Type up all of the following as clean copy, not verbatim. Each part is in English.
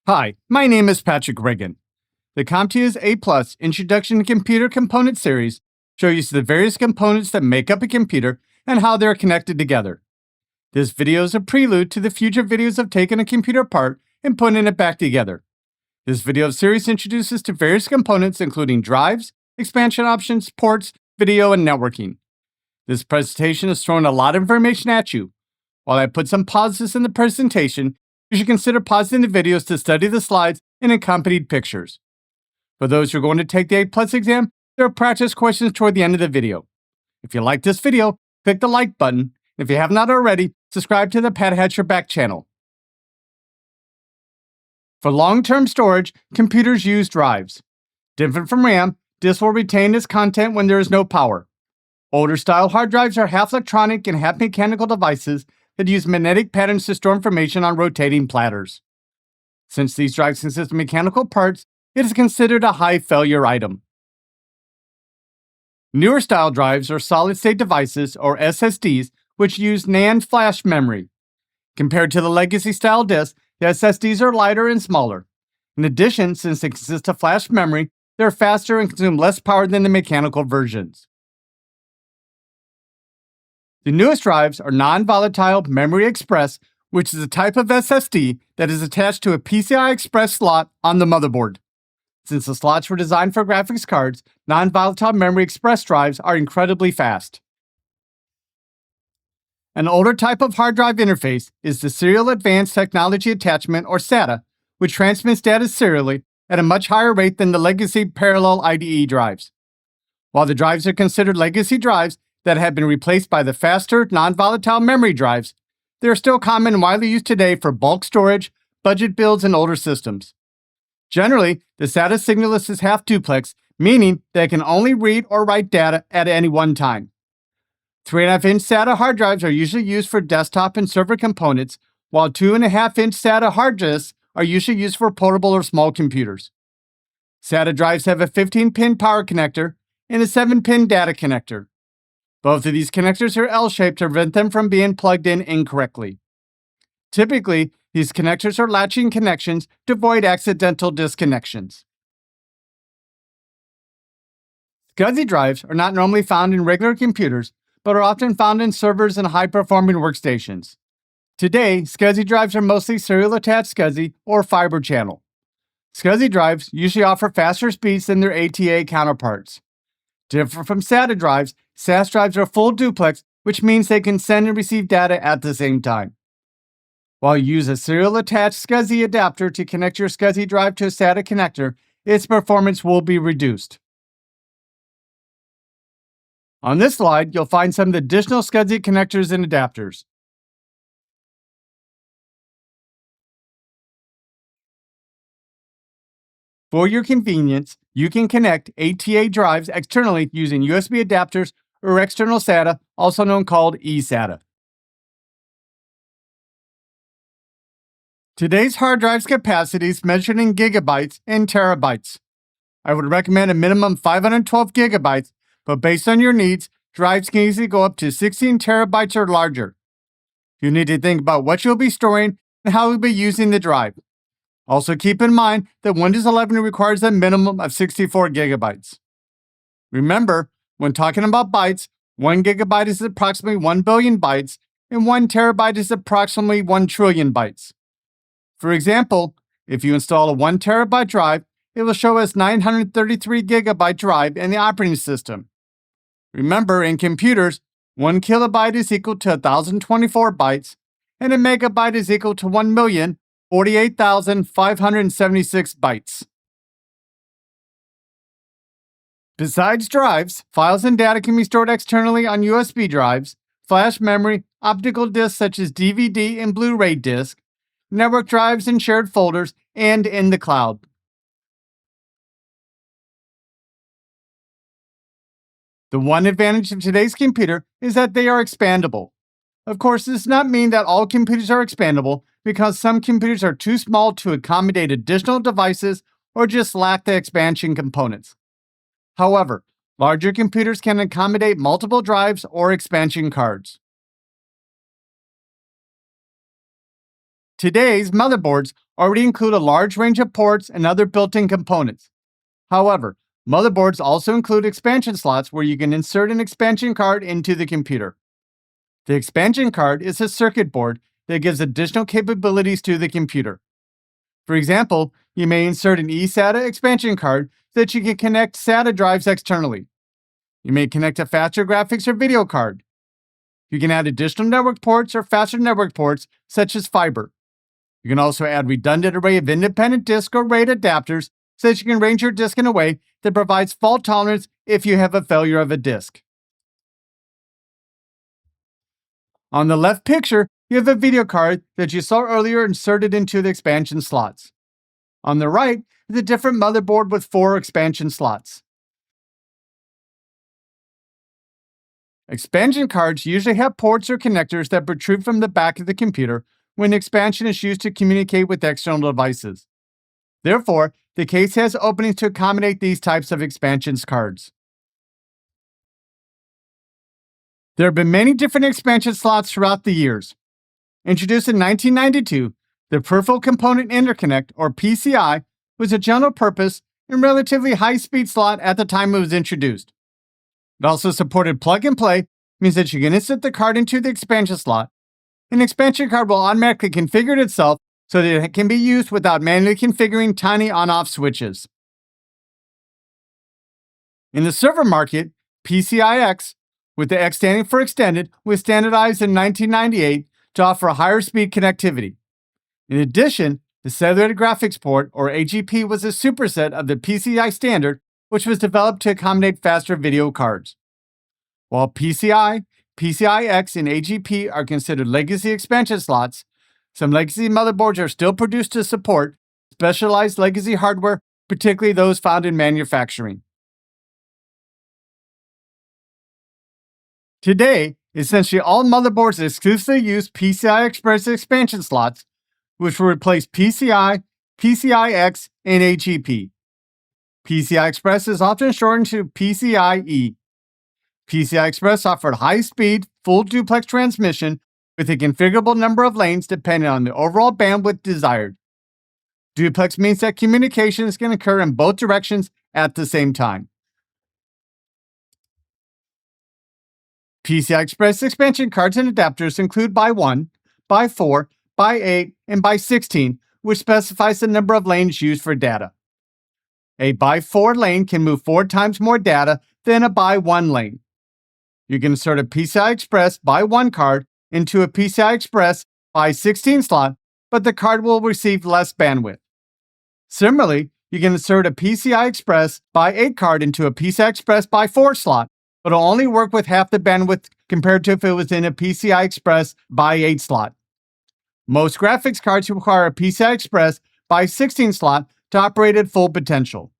Hi, my name is Patrick Reagan. The CompTIA's A+ Introduction to Computer Component series shows you the various components that make up a computer and how they're connected together. This video is a prelude to the future videos of taking a computer apart and putting it back together. This video series introduces to various components including drives, expansion options, ports, video, and networking. This presentation is throwing a lot of information at you. While I put some pauses in the presentation, you should consider pausing the videos to study the slides and accompanied pictures. For those who are going to take the A+ exam, there are practice questions toward the end of the video. If you like this video, click the like button. If you have not already, subscribe to the Pat Has Your Back channel. For long-term storage, computers use drives. Different from RAM, disks will retain its content when there is no power. Older style hard drives are half electronic and half mechanical devices that use magnetic patterns to store information on rotating platters. Since these drives consist of mechanical parts, it is considered a high failure item. Newer style drives are solid-state devices, or SSDs, which use NAND flash memory. Compared to the legacy style disks, the SSDs are lighter and smaller. In addition, since they consist of flash memory, they're faster and consume less power than the mechanical versions. The newest drives are Non-Volatile Memory Express, which is a type of SSD that is attached to a PCI Express slot on the motherboard. Since the slots were designed for graphics cards, Non-Volatile Memory Express drives are incredibly fast. An older type of hard drive interface is the Serial Advanced Technology Attachment, or SATA, which transmits data serially at a much higher rate than the legacy parallel IDE drives. While the drives are considered legacy drives that have been replaced by the faster non-volatile memory drives, they are still common and widely used today for bulk storage, budget builds, and older systems. Generally, the SATA signal is half duplex, meaning that it can only read or write data at any one time. 3.5-inch SATA hard drives are usually used for desktop and server components, while 2.5-inch SATA hard disks are usually used for portable or small computers. SATA drives have a 15-pin power connector and a 7-pin data connector. Both of these connectors are L-shaped to prevent them from being plugged in incorrectly. Typically, these connectors are latching connections to avoid accidental disconnections. SCSI drives are not normally found in regular computers, but are often found in servers and high-performing workstations. Today, SCSI drives are mostly serial-attached SCSI or fiber channel. SCSI drives usually offer faster speeds than their ATA counterparts. Different from SATA drives, SAS drives are full duplex, which means they can send and receive data at the same time. While you use a serial-attached SCSI adapter to connect your SCSI drive to a SATA connector, its performance will be reduced. On this slide, you'll find some of the additional SCSI connectors and adapters. For your convenience, you can connect ATA drives externally using USB adapters or external SATA, also called eSATA. Today's hard drive's capacity is measured in gigabytes and terabytes. I would recommend a minimum 512 gigabytes, but based on your needs, drives can easily go up to 16 terabytes or larger. You need to think about what you'll be storing and how you'll be using the drive. Also keep in mind that Windows 11 requires a minimum of 64 gigabytes. Remember, when talking about bytes, 1 gigabyte is approximately 1 billion bytes, and 1 terabyte is approximately 1 trillion bytes. For example, if you install a 1 terabyte drive, it will show as 933 gigabyte drive in the operating system. Remember, in computers, 1 kilobyte is equal to 1,024 bytes, and a megabyte is equal to 1,048,576 bytes. Besides drives, files and data can be stored externally on USB drives, flash memory, optical disks such as DVD and Blu-ray disc, network drives and shared folders, and in the cloud. The one advantage of today's computer is that they are expandable. Of course, this does not mean that all computers are expandable, because some computers are too small to accommodate additional devices or just lack the expansion components. However, larger computers can accommodate multiple drives or expansion cards. Today's motherboards already include a large range of ports and other built-in components. However, motherboards also include expansion slots where you can insert an expansion card into the computer. The expansion card is a circuit board that gives additional capabilities to the computer. For example, you may insert an eSATA expansion card so that you can connect SATA drives externally. You may connect a faster graphics or video card. You can add additional network ports or faster network ports, such as fiber. You can also add redundant array of independent disk or RAID adapters so that you can arrange your disk in a way that provides fault tolerance if you have a failure of a disk. On the left picture, you have a video card that you saw earlier inserted into the expansion slots. On the right is a different motherboard with 4 expansion slots. Expansion cards usually have ports or connectors that protrude from the back of the computer when expansion is used to communicate with external devices. Therefore, the case has openings to accommodate these types of expansion cards. There have been many different expansion slots throughout the years. Introduced in 1992, the Peripheral Component Interconnect, or PCI, was a general purpose and relatively high-speed slot at the time it was introduced. It also supported plug and play, means that you can insert the card into the expansion slot. An expansion card will automatically configure itself so that it can be used without manually configuring tiny on-off switches. In the server market, PCIX, with the X standing for extended, was standardized in 1998 to offer a higher speed connectivity. In addition, the Cellular Graphics Port, or AGP, was a superset of the PCI standard, which was developed to accommodate faster video cards. While PCI, PCIX, and AGP are considered legacy expansion slots, some legacy motherboards are still produced to support specialized legacy hardware, particularly those found in manufacturing. Today, essentially all motherboards exclusively use PCI Express expansion slots, which will replace PCI, PCIX, and AGP. PCI Express is often shortened to PCIe. PCI Express offered high-speed, full duplex transmission with a configurable number of lanes depending on the overall bandwidth desired. Duplex means that communications can occur in both directions at the same time. PCI Express expansion cards and adapters include by 1, by 4, by 8, and by 16, which specifies the number of lanes used for data. A by 4 lane can move 4 times more data than a by 1 lane. You can insert a PCI Express by 1 card into a PCI Express by 16 slot, but the card will receive less bandwidth. Similarly, you can insert a PCI Express by 8 card into a PCI Express by 4 slot, but it'll only work with half the bandwidth compared to if it was in a PCI Express by 8 slot. Most graphics cards require a PCI Express by 16 slot to operate at full potential.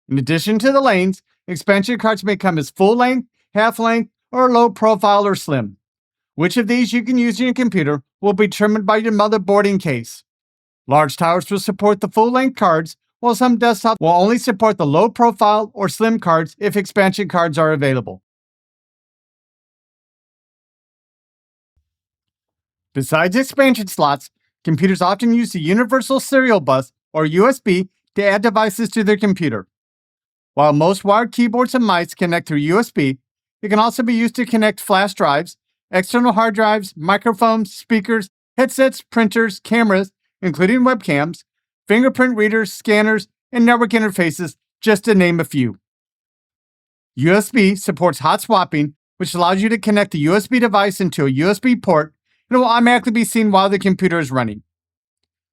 In addition to the lanes, expansion cards may come as full length, half length, or low profile or slim. Which of these you can use in your computer will be determined by your motherboard and case. Large towers will support the full length cards, while some desktops will only support the low profile or slim cards if expansion cards are available. Besides expansion slots, computers often use the Universal Serial Bus, or USB, to add devices to their computer. While most wired keyboards and mice connect through USB, it can also be used to connect flash drives, external hard drives, microphones, speakers, headsets, printers, cameras, including webcams, fingerprint readers, scanners, and network interfaces, just to name a few. USB supports hot swapping, which allows you to connect the USB device into a USB port, and it will automatically be seen while the computer is running.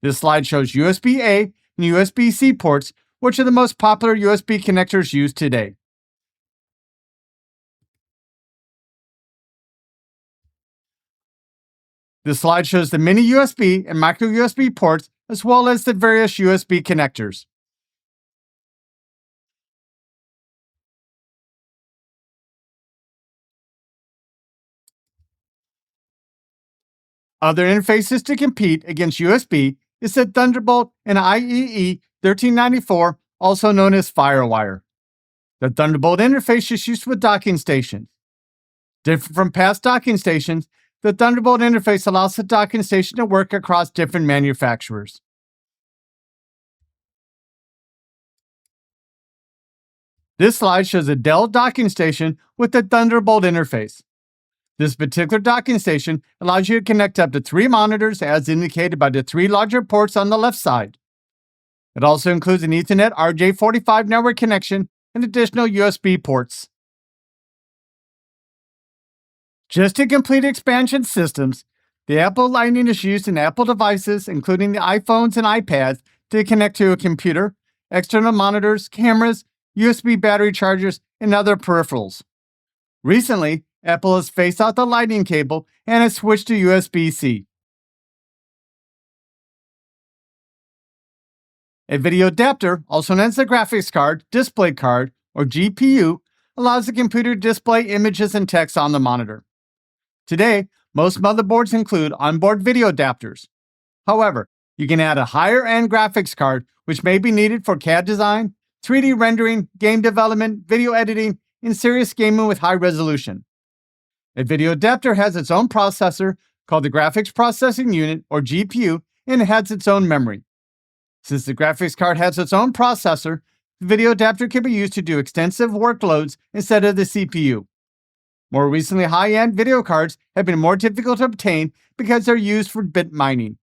This slide shows USB-A and USB-C ports, which are the most popular USB connectors used today. This slide shows the mini USB and micro USB ports, as well as the various USB connectors. Other interfaces to compete against USB is the Thunderbolt and IEEE 1394, also known as FireWire. The Thunderbolt interface is used with docking stations. Different from past docking stations, the Thunderbolt interface allows the docking station to work across different manufacturers. This slide shows a Dell docking station with the Thunderbolt interface. This particular docking station allows you to connect up to 3 monitors as indicated by the 3 larger ports on the left side. It also includes an Ethernet RJ45 network connection and additional USB ports. Just to complete expansion systems, the Apple Lightning is used in Apple devices, including the iPhones and iPads, to connect to a computer, external monitors, cameras, USB battery chargers, and other peripherals. Recently, Apple has phased out the Lightning cable and has switched to USB-C. A video adapter, also known as a graphics card, display card, or GPU, allows the computer to display images and text on the monitor. Today, most motherboards include onboard video adapters. However, you can add a higher-end graphics card, which may be needed for CAD design, 3D rendering, game development, video editing, and serious gaming with high resolution. A video adapter has its own processor, called the Graphics Processing Unit, or GPU, and it has its own memory. Since the graphics card has its own processor, the video adapter can be used to do extensive workloads instead of the CPU. More recently, high-end video cards have been more difficult to obtain because they're used for bit mining.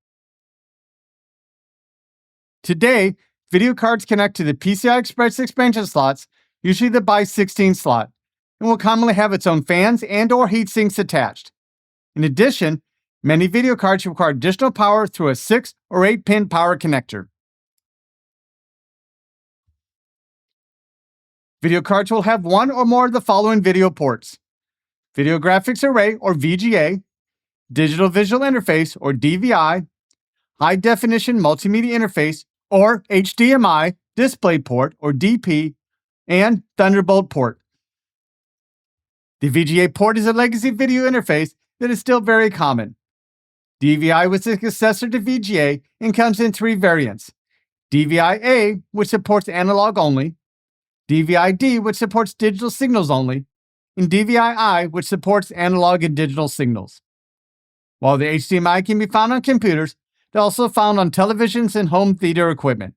Today, video cards connect to the PCI Express expansion slots, usually the by 16 slot, and will commonly have its own fans and/or heat sinks attached. In addition, many video cards require additional power through a 6 or 8-pin power connector. Video cards will have one or more of the following video ports: Video Graphics Array, or VGA, Digital Visual Interface, or DVI, High Definition Multimedia Interface, or HDMI, Display Port, or DP, and Thunderbolt port. The VGA port is a legacy video interface that is still very common. DVI was the successor to VGA and comes in 3 variants: DVI-A, which supports analog only, DVI-D, which supports digital signals only, and DVI-I, which supports analog and digital signals. While the HDMI can be found on computers, they're also found on televisions and home theater equipment.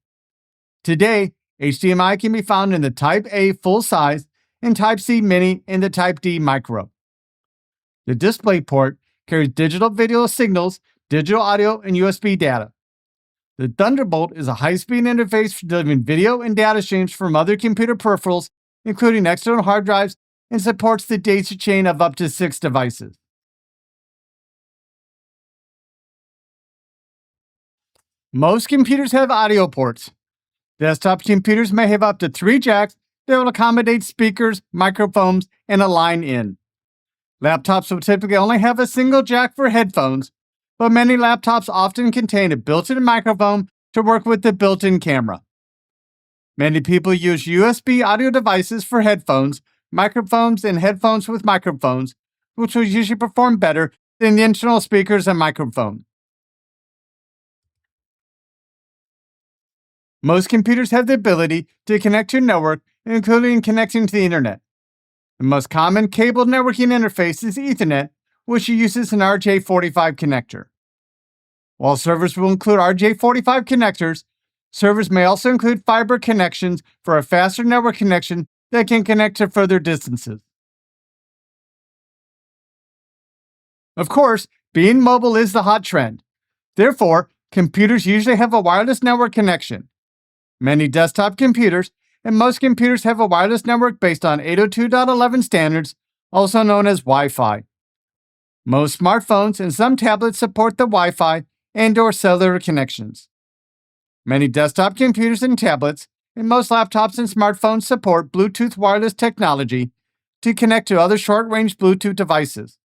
Today, HDMI can be found in the Type-A full-size and Type-C mini and the Type-D micro. The display port carries digital video signals, digital audio, and USB data. The Thunderbolt is a high-speed interface for delivering video and data streams from other computer peripherals, including external hard drives, and supports the daisy chain of up to 6 devices. Most computers have audio ports. Desktop computers may have up to 3 jacks that will accommodate speakers, microphones, and a line in. Laptops will typically only have a single jack for headphones, but many laptops often contain a built-in microphone to work with the built-in camera. Many people use USB audio devices for headphones, microphones, and headphones with microphones, which will usually perform better than the internal speakers and microphone. Most computers have the ability to connect to a network, including connecting to the internet. The most common cable networking interface is Ethernet, which uses an RJ45 connector. While servers will include RJ45 connectors, servers may also include fiber connections for a faster network connection that can connect to further distances. Of course, being mobile is the hot trend. Therefore, computers usually have a wireless network connection. Many desktop computers and most computers have a wireless network based on 802.11 standards, also known as Wi-Fi. Most smartphones and some tablets support the Wi-Fi and/or cellular connections. Many desktop computers and tablets and most laptops and smartphones support Bluetooth wireless technology to connect to other short-range Bluetooth devices.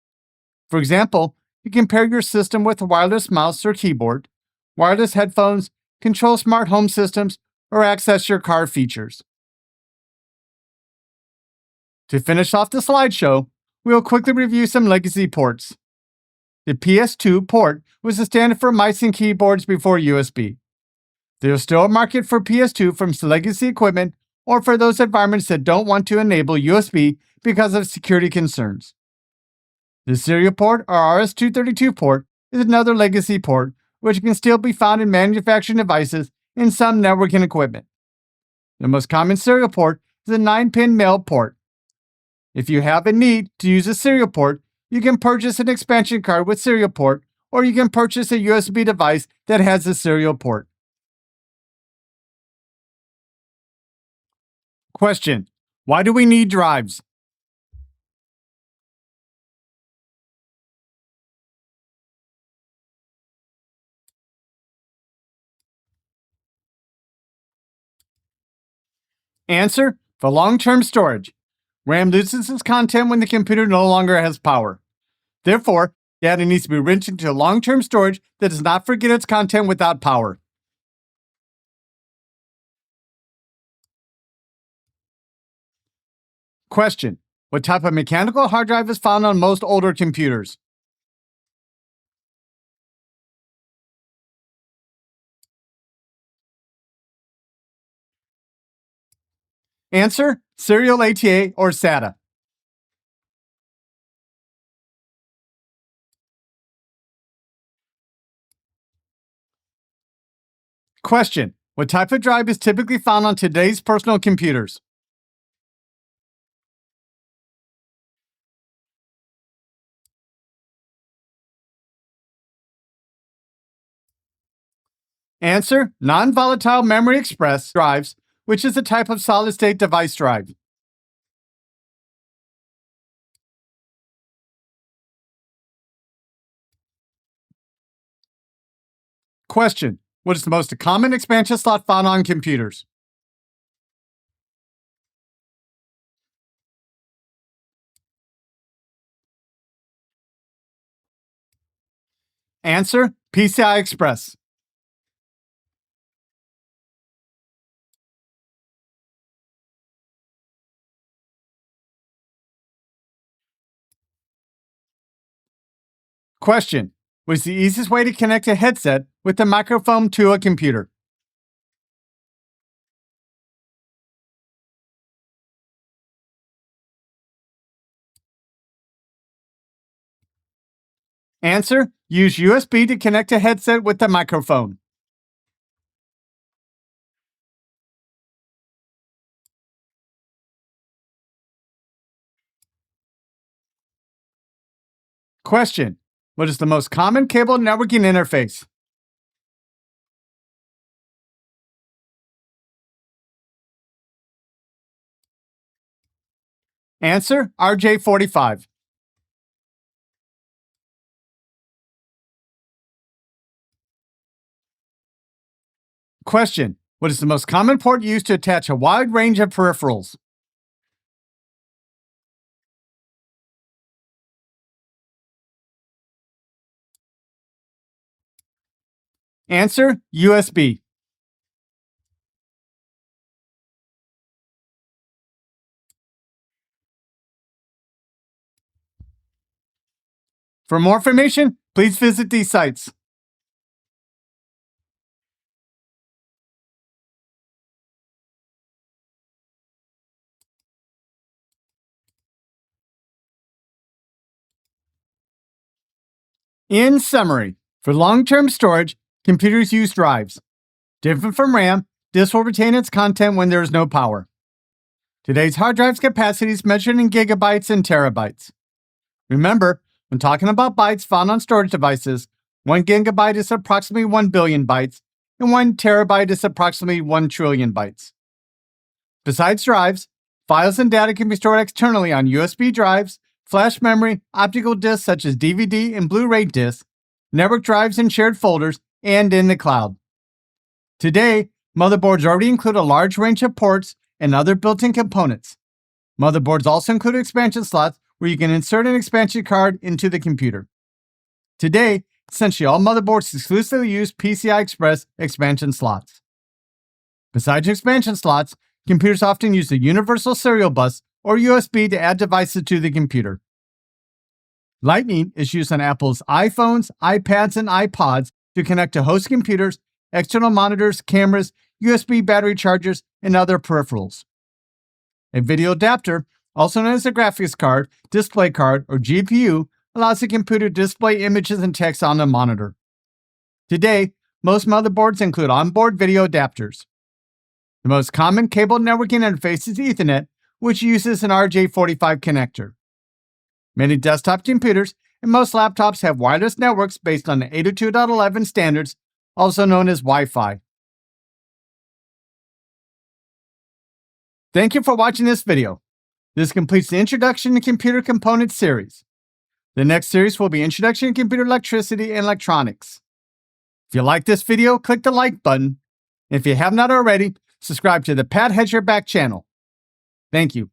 For example, you can pair your system with a wireless mouse or keyboard, wireless headphones, control smart home systems, or access your car features. To finish off the slideshow, we will quickly review some legacy ports. The PS2 port was the standard for mice and keyboards before USB. There is still a market for PS2 from legacy equipment or for those environments that don't want to enable USB because of security concerns. The serial port or RS-232 port is another legacy port which can still be found in manufacturing devices and some networking equipment. The most common serial port is a 9-pin male port. If you have a need to use a serial port, you can purchase an expansion card with serial port, or you can purchase a USB device that has a serial port. Question: why do we need drives? Answer: for long-term storage. RAM loses its content when the computer no longer has power. Therefore, data needs to be written into long-term storage that does not forget its content without power. Question: what type of mechanical hard drive is found on most older computers? Answer: serial ATA or SATA. Question: what type of drive is typically found on today's personal computers? Answer: non-volatile memory express drives, which is a type of solid-state device drive. Question: what is the most common expansion slot found on computers? Answer: PCI Express. Question: what is the easiest way to connect a headset with a microphone to a computer? Answer: use USB to connect a headset with a microphone. Question: what is the most common cable networking interface? Answer: RJ45. Question: what is the most common port used to attach a wide range of peripherals? Answer: USB. For more information, please visit these sites. In summary, for long-term storage, computers use drives. Different from RAM, this will retain its content when there is no power. Today's hard drive's capacity is measured in gigabytes and terabytes. Remember, when talking about bytes found on storage devices, 1 gigabyte is approximately 1 billion bytes, and 1 terabyte is approximately 1 trillion bytes. Besides drives, files and data can be stored externally on USB drives, flash memory, optical disks such as DVD and Blu-ray discs, network drives in shared folders, and in the cloud. Today, motherboards already include a large range of ports and other built-in components. Motherboards also include expansion slots where you can insert an expansion card into the computer. Today, essentially all motherboards exclusively use PCI Express expansion slots. Besides expansion slots, computers often use a universal serial bus or USB to add devices to the computer. Lightning is used on Apple's iPhones, iPads, and iPods to connect to host computers, external monitors, cameras, USB battery chargers, and other peripherals. A video adapter, also known as a graphics card, display card, or GPU, allows the computer to display images and text on the monitor. Today, most motherboards include onboard video adapters. The most common cable networking interface is Ethernet, which uses an RJ45 connector. Many desktop computers and most laptops have wireless networks based on the 802.11 standards, also known as Wi-Fi. Thank you for watching this video. This completes the Introduction to Computer Components series. The next series will be Introduction to Computer Electricity and Electronics. If you like this video, click the like button. If you have not already, subscribe to the Pat Has Your Back channel. Thank you.